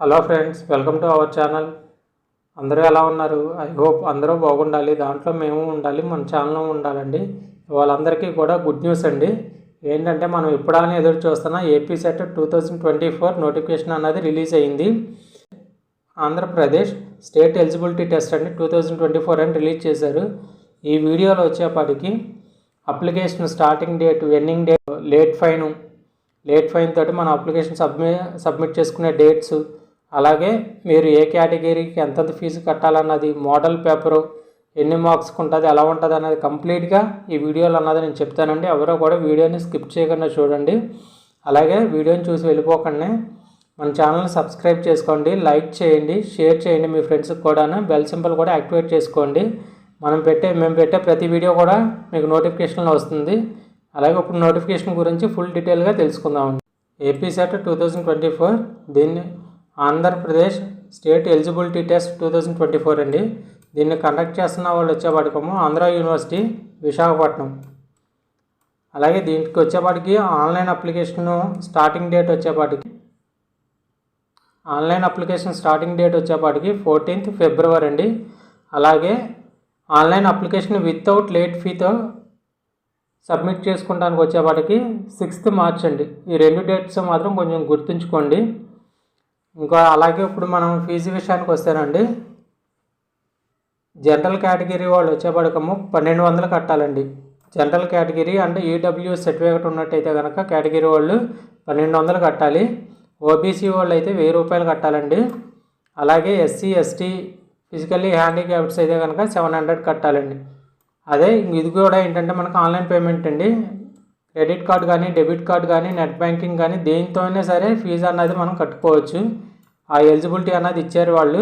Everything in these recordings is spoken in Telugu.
Hello friends, welcome to our channel. అందరూ ఎలా ఉన్నారు? ఐ హోప్ అందరూ బాగుండాలి. దాంట్లో మేము ఉండాలి, మన ఛానల్లో ఉండాలండి. వాళ్ళందరికీ కూడా గుడ్ న్యూస్ అండి. ఏంటంటే మనం ఇప్పుడనే ఎదురు చూస్తున్న ఏపీ సెట్ 2024 నోటిఫికేషన్ అన్నది రిలీజ్ అయింది. ఆంధ్రప్రదేశ్ స్టేట్ ఎలిజిబిలిటీ టెస్ట్ అండి 2024 అని రిలీజ్ చేశారు. ఈ వీడియోలో వచ్చేపాటికి application starting date, ending date, late fine తోటి మన అప్లికేషన్ సబ్మిట్ చేసుకునే డేట్స్, అలాగే మీరు ఏ కేటగిరీకి ఎంతెంత ఫీజు కట్టాలన్నది, మోడల్ పేపరు ఎన్ని మార్క్స్కి ఉంటుంది, ఎలా ఉంటుంది అన్నది కంప్లీట్గా ఈ వీడియోలో అన్నది నేను చెప్తానండి. ఎవరో కూడా వీడియోని స్కిప్ చేయకుండా చూడండి. అలాగే వీడియోని చూసి వెళ్ళిపోకండి. మన ఛానల్ని సబ్స్క్రైబ్ చేసుకోండి, లైక్ చేయండి, షేర్ చేయండి మీ ఫ్రెండ్స్కి కూడా. బెల్ సింబల్ కూడా యాక్టివేట్ చేసుకోండి. మేము పెట్టే ప్రతి వీడియో కూడా మీకు నోటిఫికేషన్లో వస్తుంది. అలాగే ఇప్పుడు నోటిఫికేషన్ గురించి ఫుల్ డీటెయిల్గా తెలుసుకుందామండి. ఏపీ సెట్ 2024, దీన్ని ఆంధ్రప్రదేశ్ స్టేట్ ఎలిజిబిలిటీ టెస్ట్ 2024 అండి. దీన్ని కండక్ట్ చేస్తున్న వాళ్ళు వచ్చేపాటికేమో ఆంధ్ర యూనివర్సిటీ, విశాఖపట్నం. అలాగే దీనికి వచ్చేపాటికి ఆన్లైన్ అప్లికేషన్ స్టార్టింగ్ డేట్ వచ్చేపాటికి 14th ఫిబ్రవరి అండి. అలాగే ఆన్లైన్ అప్లికేషన్ వితౌట్ లేట్ ఫీతో సబ్మిట్ చేసుకుంటానికి వచ్చేపాటికి 6th మార్చ్ అండి. ఈ రెండు డేట్స్ మాత్రం కొంచెం గుర్తుంచుకోండి. ఇంకా అలాగే ఇప్పుడు మనం ఫీజు విషయానికి వస్తేనండి, జనరల్ కేటగిరీ వాళ్ళు వచ్చేపాటికేమో 1200 కట్టాలండి. జనరల్ కేటగిరీ అంటే ఈడబ్ల్యూఎస్ సర్టిఫికేట్ ఉన్నట్టయితే కనుక కేటగిరీ వాళ్ళు 1200 కట్టాలి. ఓబీసీ వాళ్ళు అయితే 1000 రూపాయలు కట్టాలండి. అలాగే ఎస్సీ, ఎస్టీ, ఫిజికల్లీ హ్యాండిక్యాప్డ్స్ అయితే కనుక 700 కట్టాలండి. అదే ఇది కూడా ఏంటంటే మనకు ఆన్లైన్ పేమెంట్ అండి. క్రెడిట్ కార్డ్ కానీ, డెబిట్ కార్డ్ కానీ, నెట్ బ్యాంకింగ్ కానీ దేనితోనే సరే ఫీజు అన్నది మనం కట్టుకోవచ్చు. ఆ ఎలిజిబిలిటీ అన్నది ఇచ్చారు వాళ్ళు.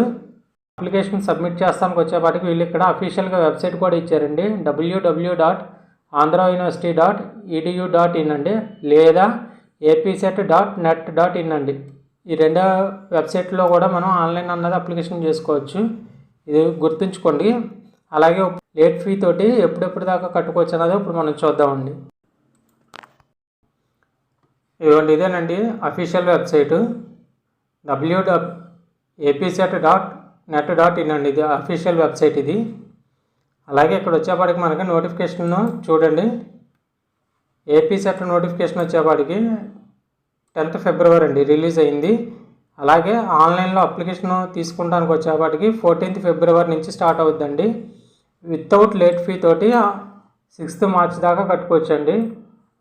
అప్లికేషన్ సబ్మిట్ చేస్తానికి వచ్చేపాటికి వీళ్ళు ఇక్కడ అఫీషియల్గా వెబ్సైట్ కూడా ఇచ్చారండి. www.andhrauniversity.edu.in అండి, లేదా apset.net.in అండి. ఈ రెండో వెబ్సైట్లో కూడా మనం ఆన్లైన్ అన్నది అప్లికేషన్ చేసుకోవచ్చు. ఇది గుర్తుంచుకోండి. అలాగే లేట్ ఫీ తోటి ఎప్పుడెప్పుడు దాకా కట్టుకోవచ్చు అన్నది ఇప్పుడు మనం చూద్దామండి. ఇదేనండి అఫీషియల్ వెబ్సైటు, apset.net.in అండి. ఇది అఫీషియల్ వెబ్సైట్ ఇది. అలాగే ఇక్కడ వచ్చేపాటికి మనకి నోటిఫికేషన్ చూడండి. ఏపీ సెట్ నోటిఫికేషన్ వచ్చేపాటికి 10th ఫిబ్రవరి అండి రిలీజ్ అయింది. అలాగే ఆన్లైన్లో అప్లికేషన్ తీసుకుంటానికి వచ్చేపాటికి 14th ఫిబ్రవరి నుంచి స్టార్ట్ అవుతుందండి. వితౌట్ లేట్ ఫీ తోటి 6th మార్చ్ దాకా కట్టుకోవచ్చండి.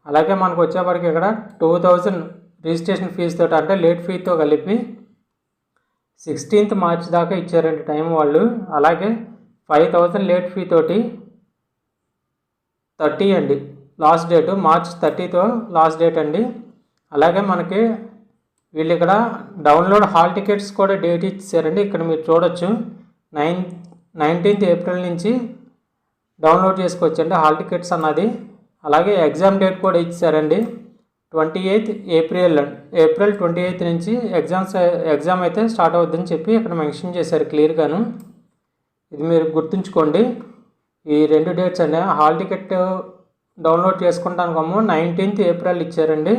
అలాగే మనకు వచ్చేప్పటికి ఇక్కడ 2000 రిజిస్ట్రేషన్ ఫీజు తోటి, అంటే లేట్ ఫీతో కలిపి 16th మార్చ్ దాకా ఇచ్చారండి టైం వాళ్ళు. అలాగే 5000 లేట్ ఫీ తోటి 30 అండి లాస్ట్ డేటు, March 30తో లాస్ట్ డేట్ అండి. అలాగే మనకి వీళ్ళు ఇక్కడ డౌన్లోడ్ హాల్ టికెట్స్ కూడా డేట్ ఇచ్చారండి. ఇక్కడ మీరు చూడొచ్చు, 19th ఏప్రిల్ నుంచి డౌన్లోడ్ చేసుకోవచ్చండి హాల్ టికెట్స్ అన్నది. అలాగే ఎగ్జామ్ డేట్ కూడా ఇచ్చారండి, 28th ఏప్రిల్ 28th నుంచి ఎగ్జామ్ అయితే స్టార్ట్ అవుద్దని చెప్పి ఇక్కడ మెన్షన్ చేశారు క్లియర్గాను. ఇది మీరు గుర్తుంచుకోండి. ఈ రెండు డేట్స్ అండి. హాల్ టికెట్ డౌన్లోడ్ చేసుకుంటానికేమో 19th ఏప్రిల్ ఇచ్చారండి.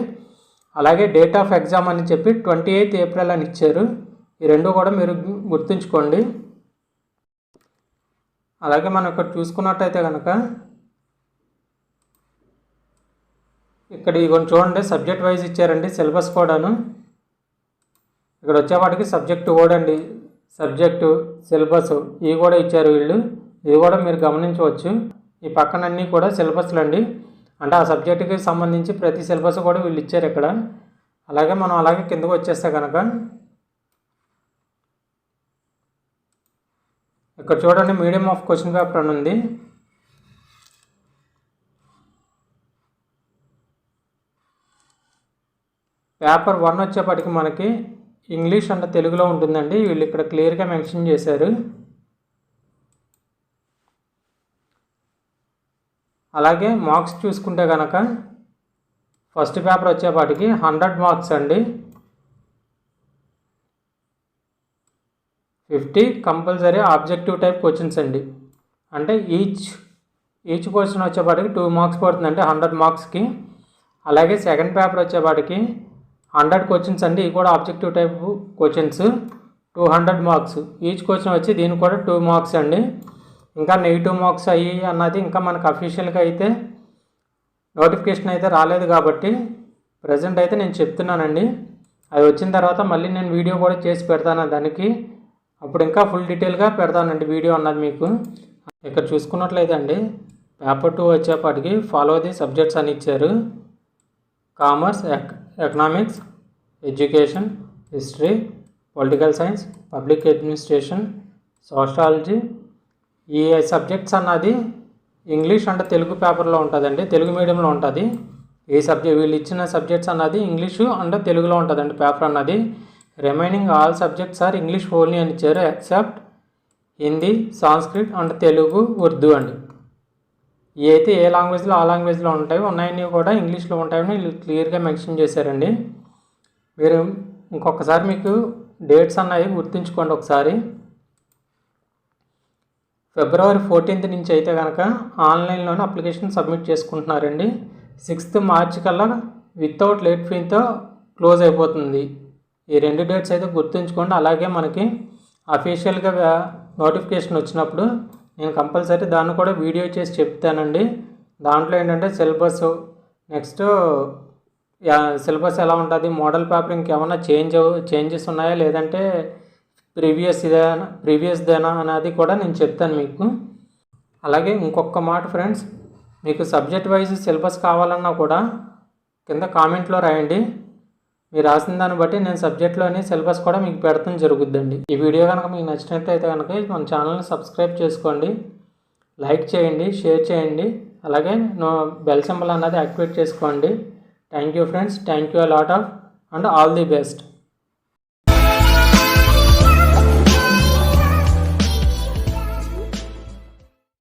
అలాగే డేట్ ఆఫ్ ఎగ్జామ్ అని చెప్పి 28th ఏప్రిల్ అని ఇచ్చారు. ఈ రెండు కూడా మీరు గుర్తుంచుకోండి. అలాగే మనం ఇక్కడ చూసుకున్నట్టయితే కనుక ఇక్కడ ఇవన్నీ చూడండి, సబ్జెక్ట్ వైజ్ ఇచ్చారండి సిలబస్ కూడాను. ఇక్కడ వచ్చేవాటికి సబ్జెక్టు కూడా అండి, సబ్జెక్టు సిలబస్ ఇవి కూడా ఇచ్చారు వీళ్ళు. ఇది కూడా మీరు గమనించవచ్చు. ఈ పక్కనన్నీ కూడా సిలబస్లు అండి, అంటే ఆ సబ్జెక్టుకి సంబంధించి ప్రతి సిలబస్ కూడా వీళ్ళు ఇచ్చారు ఇక్కడ. అలాగే మనం కిందకు వచ్చేస్తే కనుక ఇక్కడ చూడండి, మీడియం ఆఫ్ క్వశ్చన్ పేపర్ అని ఉంది. పేపర్ 1 వచ్చేప్పటికి మనకి ఇంగ్లీష్ అంటే తెలుగులో ఉంటుందండి. వీళ్ళు ఇక్కడ క్లియర్గా మెన్షన్ చేశారు. అలాగే మార్క్స్ చూసుకుంటే కనుక ఫస్ట్ పేపర్ వచ్చేపాటికి 100 మార్క్స్ అండి. 50 కంపల్సరీ ఆబ్జెక్టివ్ టైప్ క్వశ్చన్స్ అండి. అంటే ఈచ్ క్వశ్చన్ వచ్చేపాటికి 2 మార్క్స్ పడుతుందంటే 100 మార్క్స్కి. అలాగే సెకండ్ పేపర్ వచ్చేపాటికి 100 క్వశ్చన్స్ అండి. ఇవి కూడా objective type questions, 200 marks. Each question వచ్చి దీనికి కూడా 2 మార్క్స్ అండి. ఇంకా నెగిటివ్ మార్క్స్ అయ్యి అన్నది ఇంకా మనకు అఫీషియల్గా అయితే నోటిఫికేషన్ అయితే రాలేదు కాబట్టి ప్రజెంట్ అయితే నేను చెప్తున్నానండి. అది వచ్చిన తర్వాత మళ్ళీ నేను వీడియో కూడా చేసి పెడతాను దానికి, అప్పుడు ఇంకా ఫుల్ డీటెయిల్గా పెడతానండి వీడియో అన్నది మీకు. ఇక్కడ చూసుకున్నట్లయితే అండి పేపర్ 2 వచ్చేపాటికి ఫాలో ది సబ్జెక్ట్స్ అని ఇచ్చారు. Commerce, economics, education, history, political science, public administration, sociology. ఈ సబ్జెక్ట్స్ అన్నది ఇంగ్లీష్ అంటే తెలుగు పేపర్లో ఉంటుందండి, తెలుగు మీడియంలో ఉంటుంది. ఈ వీళ్ళు ఇచ్చిన సబ్జెక్ట్స్ అన్నది ఇంగ్లీషు అంటే తెలుగులో ఉంటుందండి పేపర్ అన్నది. Remaining all subjects are English only అని ఇచ్చారు, ఎక్సెప్ట్ హిందీ, సాంస్క్రిట్ అండ్ తెలుగు, ఉర్దూ అండి. ఇవి అయితే ఏ లాంగ్వేజ్లో ఆ లాంగ్వేజ్లో ఉంటాయి, ఉన్నాయని కూడా ఇంగ్లీష్లో ఉంటాయని వీళ్ళు క్లియర్గా మెన్షన్ చేశారండి. మీరు ఇంకొకసారి మీకు డేట్స్ అన్నవి గుర్తుంచుకోండి ఒకసారి. ఫిబ్రవరి 14th నుంచి అయితే కనుక ఆన్లైన్లోనే అప్లికేషన్ సబ్మిట్ చేసుకుంటున్నారండి. 6th March కల్లా వితౌట్ లేట్ ఫీతో క్లోజ్ అయిపోతుంది. ఈ 2 డేట్స్ అయితే గుర్తుంచుకోండి. అలాగే మనకి అఫీషియల్గా నోటిఫికేషన్ వచ్చినప్పుడు నేను కంపల్సరీ దాన్ని కూడా వీడియో చేసి చెప్తానండి. దాంట్లో ఏంటంటే సిలబస్, నెక్స్ట్ సిలబస్ ఎలా ఉంటుంది, మోడల్ పేపర్ ఇంకేమైనా చేంజెస్ ఉన్నాయా లేదంటే ప్రీవియస్దేనా అనేది కూడా నేను చెప్తాను మీకు. అలాగే ఇంకొక మాట ఫ్రెండ్స్, మీకు సబ్జెక్ట్ వైజ్ సిలబస్ కావాలన్నా కూడా కింద కామెంట్లో రాయండి. మీరు రాసిన దాన్ని బట్టి నేను సబ్జెక్ట్లోని సిలబస్ కూడా మీకు పెడతాం జరుగుద్దండి. ఈ వీడియో కనుక మీకు నచ్చినట్లయితే కనుక మన ఛానల్ని సబ్స్క్రైబ్ చేసుకోండి, లైక్ చేయండి, షేర్ చేయండి, అలాగే బెల్ సింబల్ అన్నది యాక్టివేట్ చేసుకోండి. Thank you friends, thank you lot of and all the best.